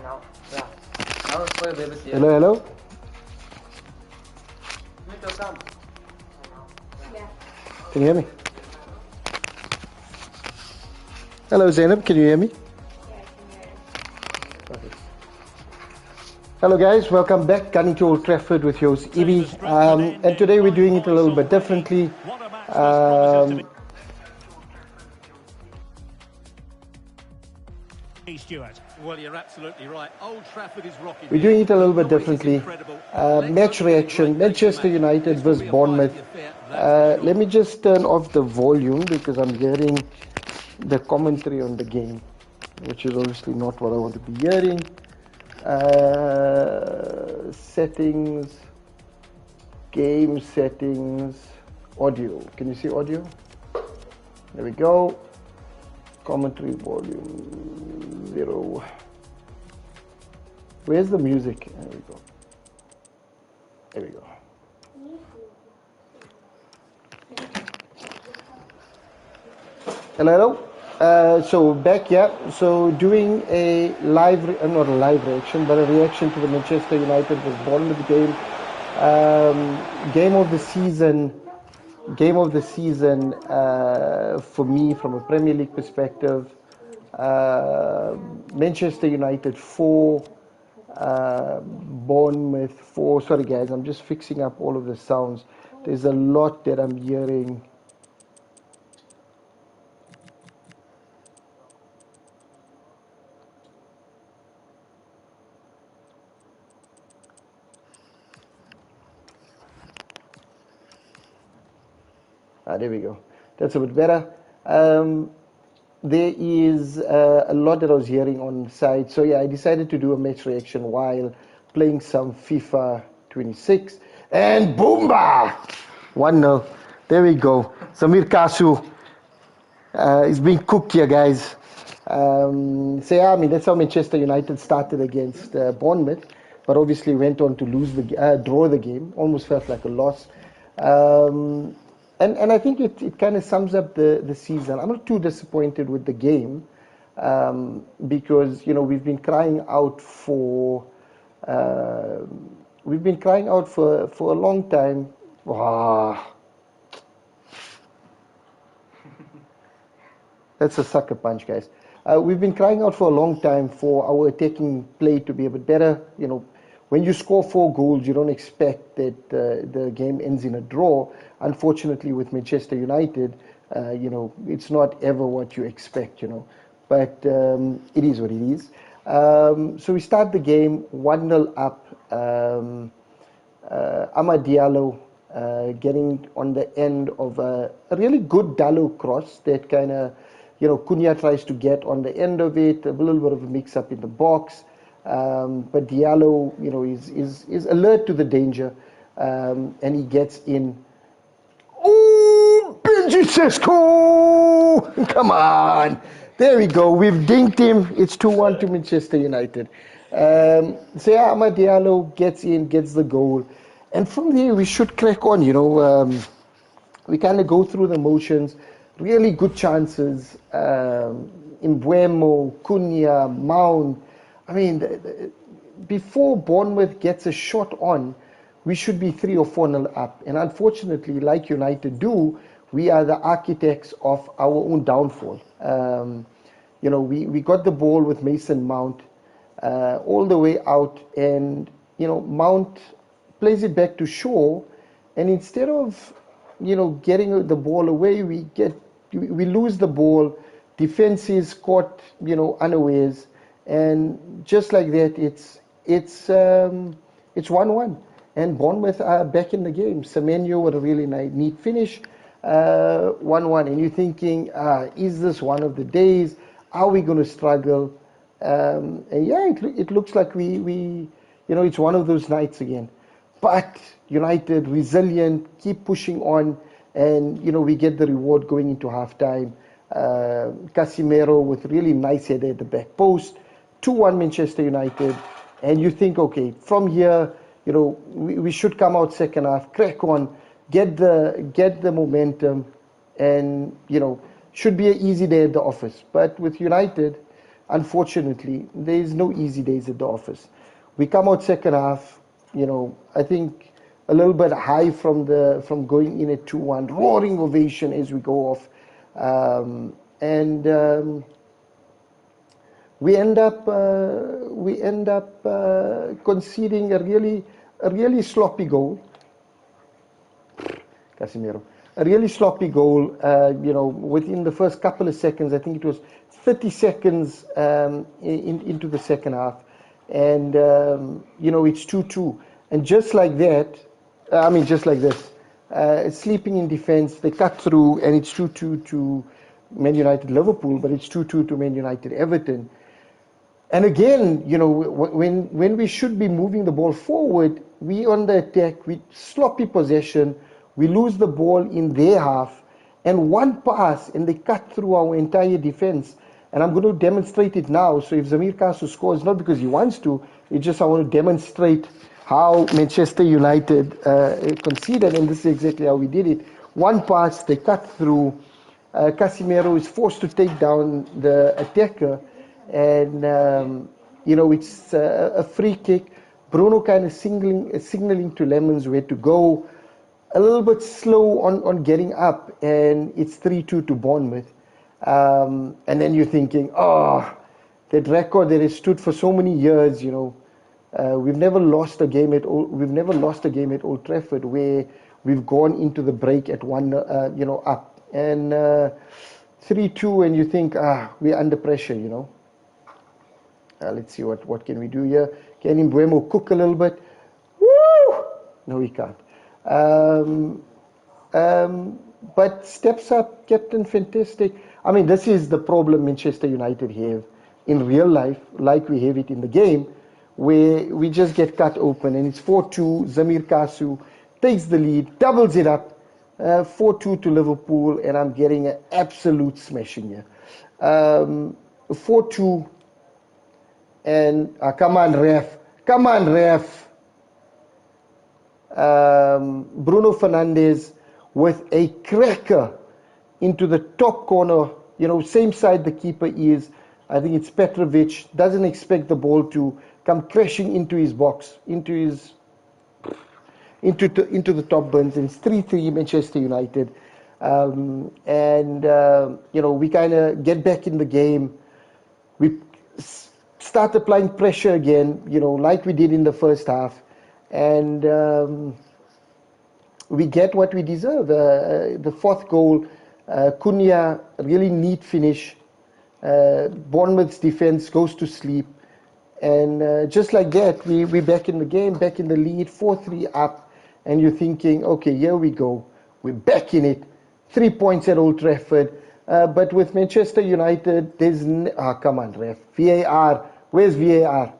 Now, yeah. Now it's for a baby. Hello, hello. Can you hear me? Hello, Zainab. Can you hear me? Yeah, I can hear you. Perfect. Hello, guys. Welcome back. Coming to Old Trafford with yours, Ibi. And today we're doing it a little bit differently. Stuart. Well, you're absolutely right. Old Trafford is rocking. We're doing it a little bit differently. Match reaction, Manchester United versus Bournemouth. Let me just turn off the volume because I'm hearing the commentary on the game, which is obviously not what I want to be hearing. Settings, game settings, audio. Can you see audio? There we go. Commentary volume 0. Where's the music? There we go. There we go. Hello. So back here. So doing a live, not a live reaction, but a reaction to the Manchester United versus Bournemouth game. Game of the season. Game of the season for me from a Premier League perspective. Manchester United 4, Bournemouth 4. Sorry guys, I'm just fixing up all of the sounds. There's a lot that I'm hearing. There we go. That's a bit better. There is a lot that I was hearing on the side. So yeah, I decided to do a match reaction while playing some FIFA 26. And boomba! 1-0. There we go. Samir Kasu is being cooked here, guys. So yeah, I mean, that's how Manchester United started against Bournemouth. But obviously went on to draw the game. Almost felt like a loss. And I think it kind of sums up the season. I'm not too disappointed with the game because, you know, we've been crying out for a long time. That's a sucker punch, guys. We've been crying out for a long time for our attacking play to be a bit better. You know, when you score 4 goals, you don't expect that the game ends in a draw. Unfortunately, with Manchester United, you know, it's not ever what you expect, you know. But it is what it is. So we start the game 1-0 up. Amad Diallo getting on the end of a really good Dallo cross that kind of, you know, Cunha tries to get on the end of it. A little bit of a mix-up in the box. But Diallo, you know, is alert to the danger, and he gets in. Oh, Benji Sesko! Come on! There we go. We've dinked him. It's 2-1 to Manchester United. So yeah, Amad Diallo gets in, gets the goal. And from there, we should crack on, you know. We kind of go through the motions. Really good chances. Mbuemo, Cunha, Mount. I mean, before Bournemouth gets a shot on, we should be 3 or 4-0 up. And unfortunately, like United do, we are the architects of our own downfall. You know, we got the ball with Mason Mount all the way out, and, you know, Mount plays it back to Shaw, and instead of, you know, getting the ball away, we lose the ball. Defense is caught, you know, unawares. And just like that, it's 1-1, and Bournemouth are back in the game. Semenyo with a really neat finish, 1-1, and you're thinking, is this one of the days? Are we going to struggle? And yeah, it looks like we you know, it's one of those nights again. But United resilient, keep pushing on, and you know, we get the reward going into halftime. Casemiro with really nice header at the back post. 2-1 Manchester United, and you think, okay, from here, you know, we should come out second half, crack on, get the momentum, and, you know, should be an easy day at the office. But with United, unfortunately, there is no easy days at the office. We come out second half, I think a little bit high from going in at 2-1, roaring ovation as we go off, and we end up conceding a really sloppy goal. Casemiro. A really sloppy goal, within the first couple of seconds. I think it was 30 seconds into the second half. And, it's 2-2. And just like that, just like this, sleeping in defense, they cut through, and it's 2-2 to Man United Liverpool, but it's 2-2 to Man United Everton. And again, when we should be moving the ball forward, we on the attack, we sloppy possession, we lose the ball in their half, and one pass, and they cut through our entire defense. And I'm going to demonstrate it now. So if Zamir Kasu scores, not because he wants to, it's just I want to demonstrate how Manchester United conceded, and this is exactly how we did it. One pass, they cut through. Casemiro is forced to take down the attacker, and it's a free kick. Bruno kind of signaling to Lemons where to go. A little bit slow on getting up, and it's 3-2 to Bournemouth. And then you're thinking, that record that has stood for so many years, we've never lost a game at Old Trafford where we've gone into the break at 1, up, and 3-2, and you think, we're under pressure, let's see what can we do here. Can Mbeumo cook a little bit? Woo! No, he can't. But steps up, captain, fantastic. This is the problem Manchester United have in real life, like we have it in the game, where we just get cut open, and it's 4-2. Zamir Kasu takes the lead, doubles it up, 4-2 to Liverpool, and I'm getting an absolute smashing here. 4-2, and come on, ref. Bruno Fernandes with a cracker into the top corner, same side the keeper is. I think it's Petrovic, doesn't expect the ball to come crashing into his box, into the top bins, and it's 3-3 Manchester United. We kind of get back in the game. We start applying pressure again, like we did in the first half. And we get what we deserve. The fourth goal, Cunha, really neat finish. Bournemouth's defense goes to sleep. And just like that, we're back in the game, back in the lead, 4-3 up. And you're thinking, okay, here we go. We're back in it. 3 points at Old Trafford. But with Manchester United, there's... come on, ref. VAR. Where's VAR?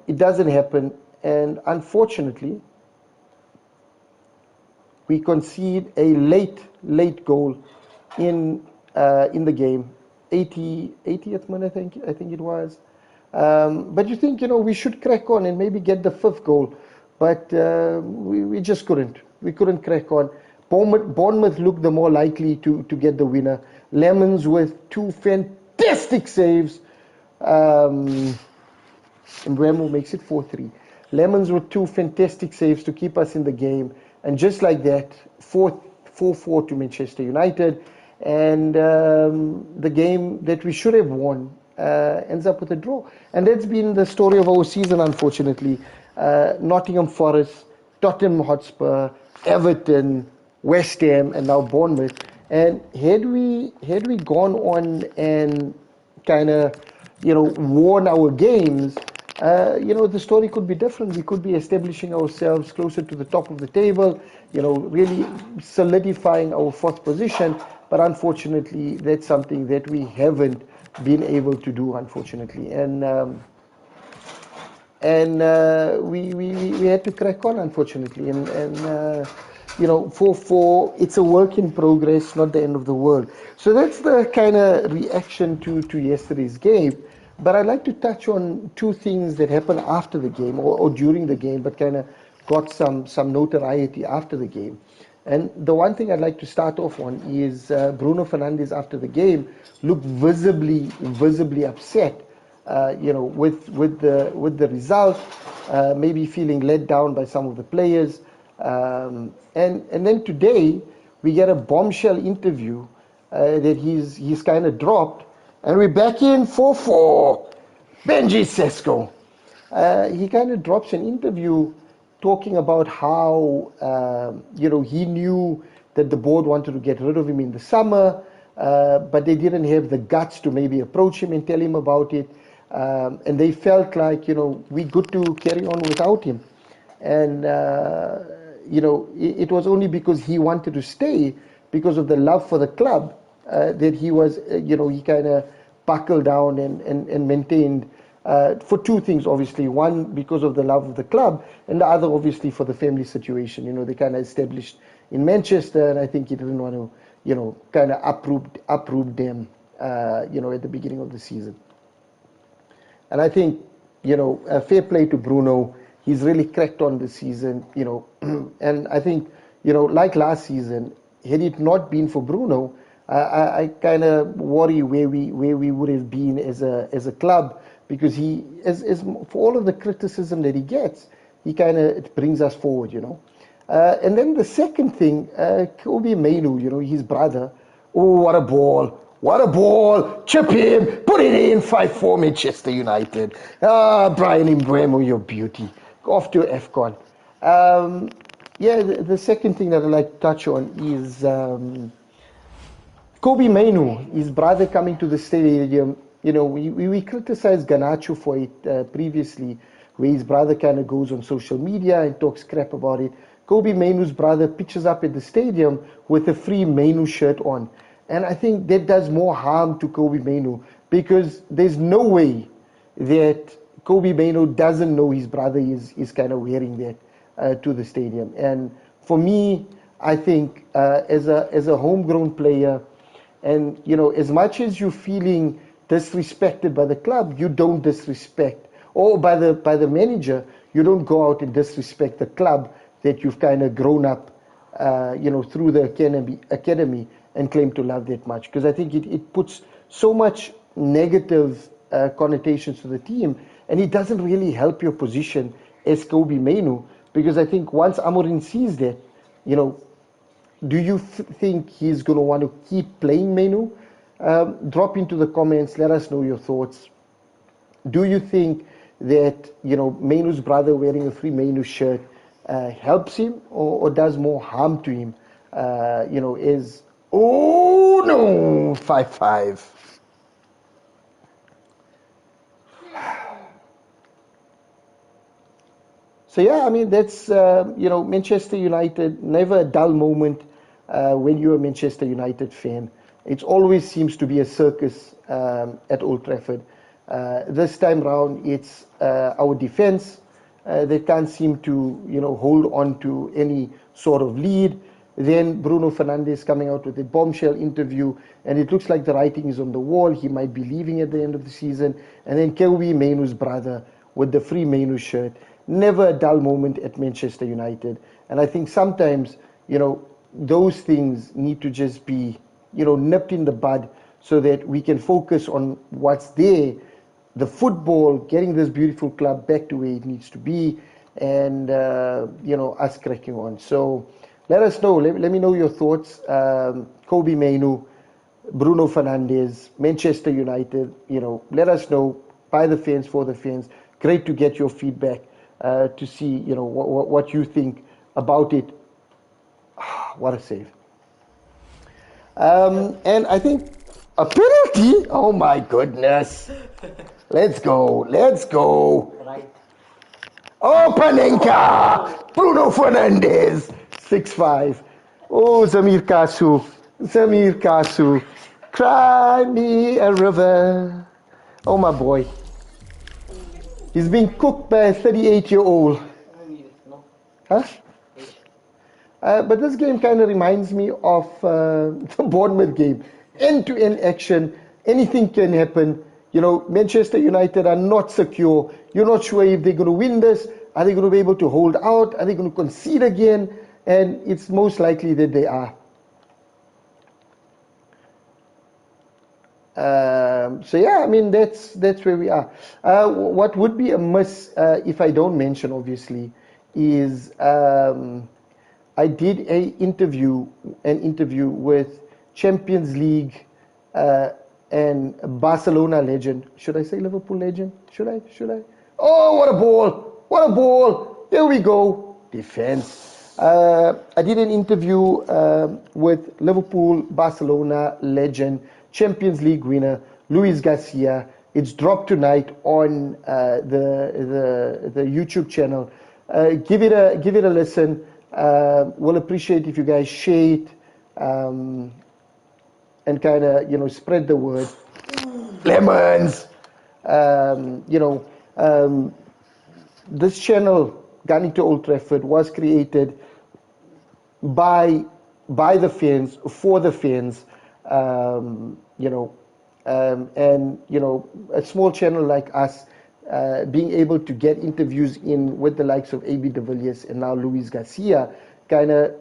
It doesn't happen, and unfortunately, we concede a late goal in the game, 80th minute, I think it was. But you think, we should crack on and maybe get the fifth goal, but we just couldn't. We couldn't crack on. Bournemouth looked the more likely to get the winner. Lemons with 2 fantastic saves. And Remo makes it 4-3. Lemons with 2 fantastic saves to keep us in the game. And just like that, 4-4 to Manchester United. And the game that we should have won ends up with a draw. And that's been the story of our season, unfortunately. Nottingham Forest, Tottenham Hotspur, Everton, West Ham, and now Bournemouth. And had we gone on and kind of, won our games, the story could be different. We could be establishing ourselves closer to the top of the table, really solidifying our 4th position. But unfortunately, that's something that we haven't been able to do, unfortunately. And we had to crack on, unfortunately. And it's a work in progress, not the end of the world. So that's the kind of reaction to yesterday's game. But I'd like to touch on 2 things that happened after the game or during the game, but kind of got some notoriety after the game. And the one thing I'd like to start off on is Bruno Fernandes after the game looked visibly upset, with the result, maybe feeling let down by some of the players, and then today we get a bombshell interview that he's kind of dropped, and we're back in 4-4. Benji Sesko. He kind of drops an interview talking about how he knew that the board wanted to get rid of him in the summer, but they didn't have the guts to maybe approach him and tell him about it, and they felt like we're good to carry on without him, and it was only because he wanted to stay because of the love for the club that he was he kind of buckled down and maintained. For two things, obviously. One, because of the love of the club, and the other, obviously, for the family situation. They kind of established in Manchester, and I think he didn't want to, kind of uproot them, at the beginning of the season. And I think, fair play to Bruno. He's really cracked on this season, and I think, like last season, had it not been for Bruno, I kind of worry where we would have been as a club. Because he, as for all of the criticism that he gets, he kind of it brings us forward, And then the second thing, Kobe Mainu, his brother. Oh, what a ball! What a ball! Chip him, put it in. 5-4 Manchester United. Brian Mbeumo, your beauty. Go off to AFCON. The second thing that I'd like to touch on is Kobe Mainu, his brother coming to the stadium. We criticized Garnacho for it previously, where his brother kind of goes on social media and talks crap about it. Kobe Mainu's brother pitches up at the stadium with a free Mainu shirt on. And I think that does more harm to Kobe Mainu, because there's no way that Kobe Mainu doesn't know his brother is kind of wearing that to the stadium. And for me, I think as a homegrown player, and as much as you're feeling disrespected by the club, you don't disrespect, or by the manager, you don't go out and disrespect the club that you've kind of grown up, through the academy and claim to love that much. Because I think it puts so much negative connotations to the team, and it doesn't really help your position as Kobe Mainu. Because I think once Amorim sees that, do you think he's going to want to keep playing Mainu? Drop into the comments, let us know your thoughts. Do you think that Mainu's brother wearing a free Mainu shirt helps him, or does more harm to him? Is 5-5. So yeah, I mean that's Manchester United. Never a dull moment when you're a Manchester United fan. It always seems to be a circus at Old Trafford. This time round, it's our defense that can't seem to, hold on to any sort of lead. Then Bruno Fernandes coming out with a bombshell interview, and it looks like the writing is on the wall. He might be leaving at the end of the season. And then Kobe Mainu's brother with the free Mainu shirt. Never a dull moment at Manchester United. And I think sometimes, those things need to just be nipped in the bud, so that we can focus on what's there, the football, getting this beautiful club back to where it needs to be, and us cracking on. So let us know. Let me know your thoughts. Kobe Mainu, Bruno Fernandes, Manchester United. Let us know. By the fans, for the fans. Great to get your feedback to see what you think about it. What a save. And I think a penalty. Oh my goodness. Let's go. Right. Oh, Panenka! Bruno Fernandes. 6-5. Oh, Zamir Kasu. Cry me a river. Oh, my boy. He's being cooked by a 38-year-old. No. Huh? But this game kind of reminds me of the Bournemouth game. End-to-end action. Anything can happen. Manchester United are not secure. You're not sure if they're going to win this. Are they going to be able to hold out? Are they going to concede again? and it's most likely that they are. So yeah, I mean that's where we are. What would be a miss if I don't mention, obviously, is I did an interview with Champions League and Barcelona legend. Should I say Liverpool legend? Should I? Oh, what a ball! What a ball! Here we go. Defense. I did an interview with Liverpool, Barcelona legend, Champions League winner, Luis Garcia. It's dropped tonight on the YouTube channel. Give it a listen. We'll appreciate if you guys share it and kind of spread the word. Lemons. This channel, Gunning to Old Trafford, was created by the fans, for the fans, and a small channel like us being able to get interviews in with the likes of AB de Villiers and now Luis Garcia kind of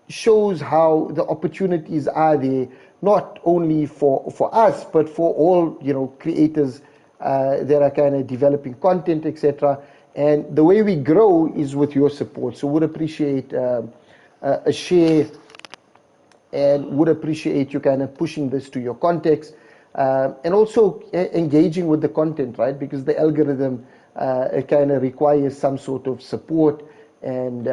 shows how the opportunities are there, not only for us, but for all creators that are kind of developing content, etc. And the way we grow is with your support. So would appreciate a share, and would appreciate you kind of pushing this to your context, and also engaging with the content, right? Because the algorithm kind of requires some sort of support and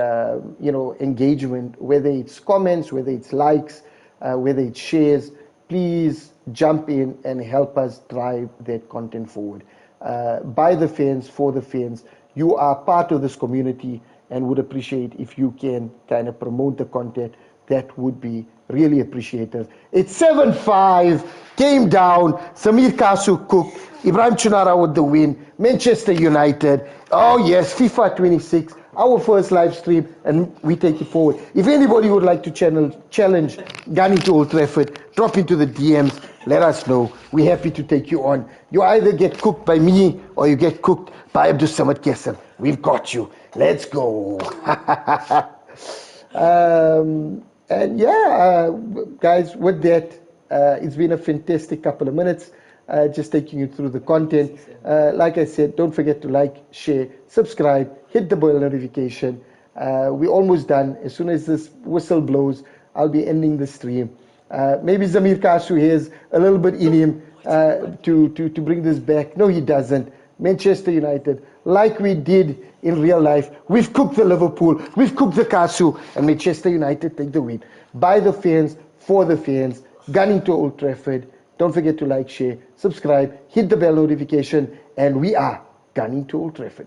engagement, whether it's comments, whether it's likes, whether it's shares. Please jump in and help us drive that content forward. By the fans, for the fans. You are part of this community, and would appreciate if you can kind of promote the content. That would be really appreciated. It's 7-5, game down. Samir Kasu cooked. Ibrahim Chunara with the win. Manchester United. Oh yes, FIFA 26. Our first live stream, and we take it forward. If anybody would like to challenge Gunning to Old Trafford, drop into the DMs. Let us know. We're happy to take you on. You either get cooked by me or you get cooked by Abdul Samad Kesam. We've got you. Let's go. And yeah, guys, with that, it's been a fantastic couple of minutes. Just taking you through the content. Like I said, don't forget to like, share, subscribe, hit the bell notification. We're almost done. As soon as this whistle blows, I'll be ending the stream. Maybe Zamir Kasu has a little bit in him to bring this back. No, he doesn't. Manchester United, like we did in real life, we've cooked the Liverpool, we've cooked the Kasu, and Manchester United take the win. By the fans, for the fans, Gunning to Old Trafford. Don't forget to like, share, subscribe, hit the bell notification, and we are Gunning to Old Trafford.